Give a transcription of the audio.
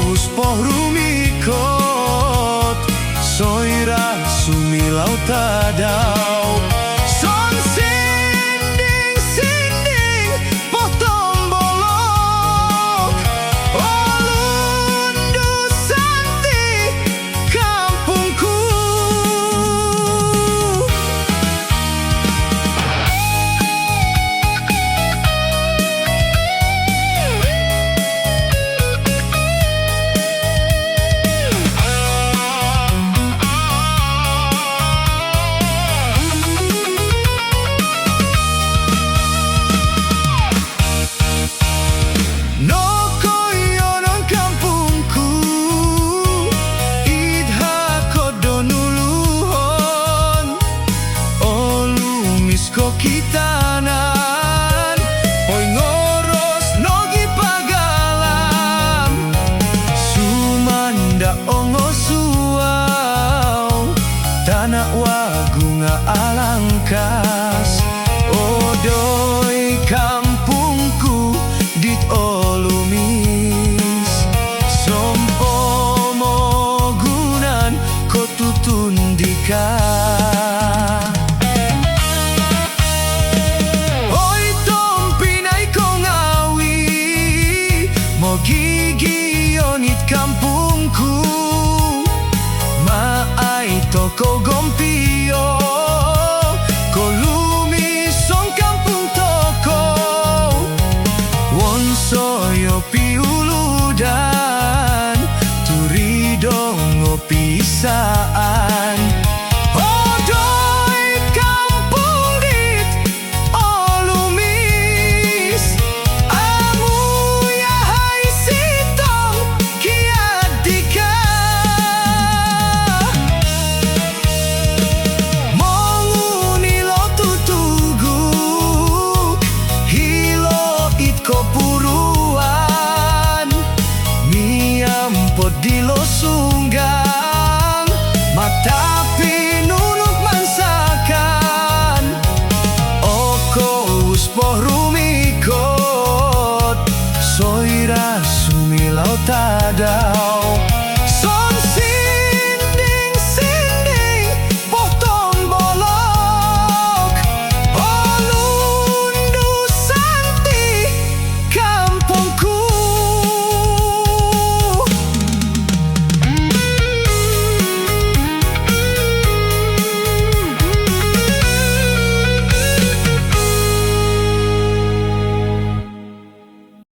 wus poh rumikot soira sumilau tadau son sinding sinding poh tombolok olundu santi kampungku. Kitanan poi ngoros nogi pagalam sumanda ongo suau tanah wagunga alangkas odoi kampungku dit olumis sompo mogunan kotutundika. Gigi onit kampungku maai toko gompio kolumi song kampung toko wonsoyo piuludan turido ngopi saan. Dilo sunggang mata pinunuk mansakan oko wus poh rumikot soira sumilau tadau.